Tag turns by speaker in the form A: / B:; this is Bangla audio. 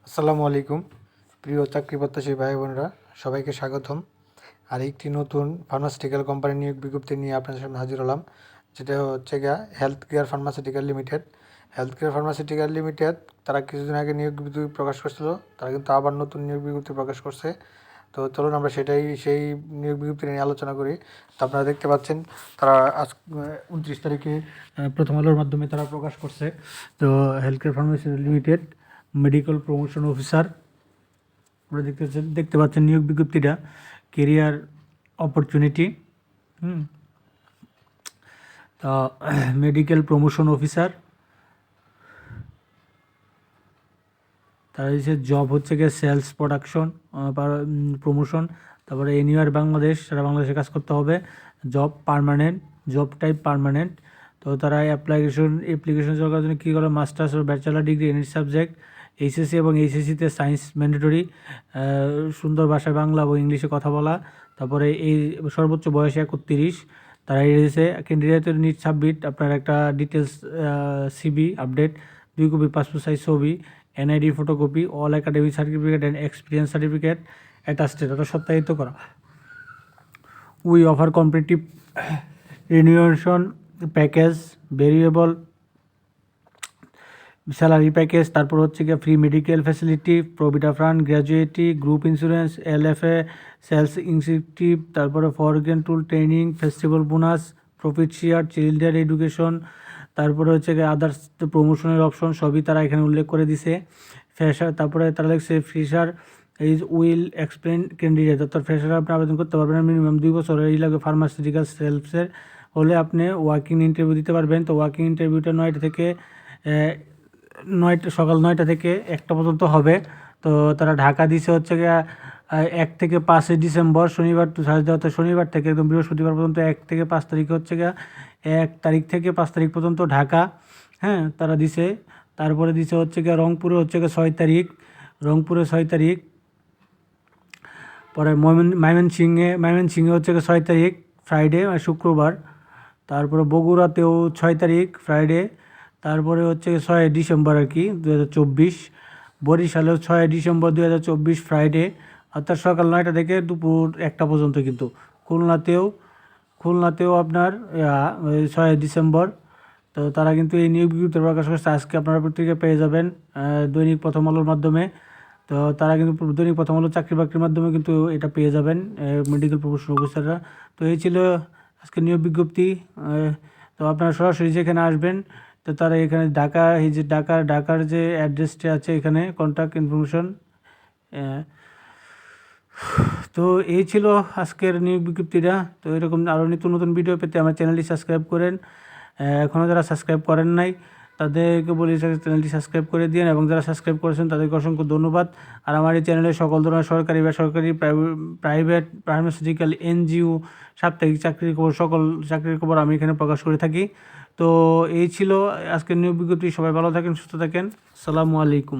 A: আসসালামু আলাইকুম প্রিয় চাকরি প্রত্যাশী ভাই বোনেরা, সবাইকে স্বাগতম। আর একটি নতুন ফার্মাসিউটিক্যাল কোম্পানির নিয়োগ বিজ্ঞপ্তি নিয়ে আপনাদের সামনে হাজির হলাম, যেটা হচ্ছে গিয়া health care pharmaceutical limited. Health care pharmaceutical limited তারা কিছুদিন আগে নিয়োগ বিজ্ঞপ্তি প্রকাশ করছিল, তারা কিন্তু আবার নতুন নিয়োগ বিজ্ঞপ্তি প্রকাশ করছে। তো চলুন আমরা সেই নিয়োগ বিজ্ঞপ্তি নিয়ে আলোচনা করি। তো আপনারা দেখতে পাচ্ছেন তারা আজ 29 তারিখে প্রথম আলোর মাধ্যমে তারা প্রকাশ করছে। তো health care pharmaceutical limited medical promotion officer, আপনারা দেখতে পাচ্ছেন নিয়োগ বিজ্ঞপ্তিটা, কেরিয়ার অপরচুনিটি। তো মেডিকেল প্রমোশন অফিসার, তার হচ্ছে জব হচ্ছে গিয়ে সেলস প্রোডাকশন প্রমোশন। তারপরে এনিওয়ার বাংলাদেশ, সারা বাংলাদেশে কাজ করতে হবে। Job permanent, job type permanent. তো তারা অ্যাপ্লিকেশন করার জন্য কী করে, মাস্টার্স ও bachelor degree any subject, HSC এবং এইচএসসিতে সায়েন্স ম্যান্ডেটরি, সুন্দর ভাষায় বাংলা এবং ইংলিশে কথা বলা। তারপরে এই সর্বোচ্চ বয়স 31। তারা এসেছে ক্যান্ডিডেটের নিট সাবমিট আপনার একটা details CV update, 2 copy passport size ছবি, NID photocopy, all academic certificate and experience certificate attested, অর্থাৎ সত্যায়িত করা। We offer competitive remuneration package, variable salary package, তারপর হচ্ছে গিয়ে free medical facility, provident fund, gratuity, group insurance, LFA, sales incentive, তারপরে foreign tour training, festival bonus, profit share, children education, তারপরে হচ্ছে গিয়ে আদার্স প্রমোশনের অপশন সবই তারা এখানে উল্লেখ করে দিছে। ফ্রেশার, তারপরে তারা লিখছে fresher is will explain candidate, অর্থাৎ ফ্রেশার আপনি আবেদন করতে পারবেন না, মিনিমাম 2 বছর এই লাগবে ফার্মাসিউটিক্যাল সেলসের হলে আপনি ওয়াকিং ইন্টারভিউ দিতে পারবেন। তো ওয়াকিং ইন্টারভিউটা 9টা থেকে সকাল 9টা থেকে 1টা পর্যন্ত হবে। তো তারা ঢাকা দিছে হচ্ছে গিয়ে 1 থেকে 5 ডিসেম্বর শনিবার টু থার্সডে, অর্থাৎ শনিবার থেকে একদম বৃহস্পতিবার পর্যন্ত। 1 থেকে 5 তারিখ হচ্ছে গিয়ে 1 তারিখ থেকে 5 তারিখ পর্যন্ত ঢাকা, হ্যাঁ তারা দিছে। তারপরে দিছে হচ্ছে গিয়ে রংপুরে হচ্ছে গিয়ে 6 তারিখ, রংপুরে 6 তারিখ। পরে ময়মনসিংহে হচ্ছে গিয়ে 6 তারিখ ফ্রাইডে শুক্রবার। তারপরে বগুড়াতেও 6 তারিখ ফ্রাইডে। তারপরে হচ্ছে 6 ডিসেম্বর আর কি 2024। বরিশালেও 6 ডিসেম্বর 2024 ফ্রাইডে, অর্থাৎ সকাল 9টা থেকে দুপুর 1টা পর্যন্ত। কিন্তু খুলনাতেও আপনার 6 ডিসেম্বর। তো তারা কিন্তু এই নিয়োগ বিজ্ঞপ্তি প্রকাশ করছে, আজকে আপনারা পত্রিকা পেয়ে যাবেন দৈনিক প্রথম আলোর মাধ্যমে। তো তারা কিন্তু দৈনিক প্রথম আলো চাকরি বাকরির মাধ্যমে কিন্তু এটা পেয়ে যাবেন মেডিকেল প্রফেশন অফিসাররা। তো এই ছিল আজকে নিয়োগ বিজ্ঞপ্তি। তো আপনারা সরাসরি যেখানে আসবেন, তো তারা এখানে এই যে ঢাকার যে অ্যাড্রেসটা আছে এখানে কন্ট্যাক্ট ইনফরমেশন। তো এই ছিল আজকের নিয়োগ বিজ্ঞপ্তিটা। তো এরকম আরও নিত্য নতুন ভিডিও পেতে আমার চ্যানেলটি সাবস্ক্রাইব করেন। এখনও যারা সাবস্ক্রাইব করেন নাই তাদেরকে বলি চ্যানেলটি সাবস্ক্রাইব করে দিন, এবং যারা সাবস্ক্রাইব করেছেন তাদেরকে অসংখ্য ধন্যবাদ। আর আমার এই চ্যানেলে সকল ধরনের সরকারি বেসরকারি প্রাইভেট ফার্মাসিউটিক্যাল এনজিও সাপ্তাহিক চাকরির খবর, সকল চাকরির খবর আমি এখানে প্রকাশ করে থাকি। তো এই ছিল আজকের নিয়োগ বিজ্ঞপ্তি। সবাই ভালো থাকেন, সুস্থ থাকেন। আসসালামু আলাইকুম।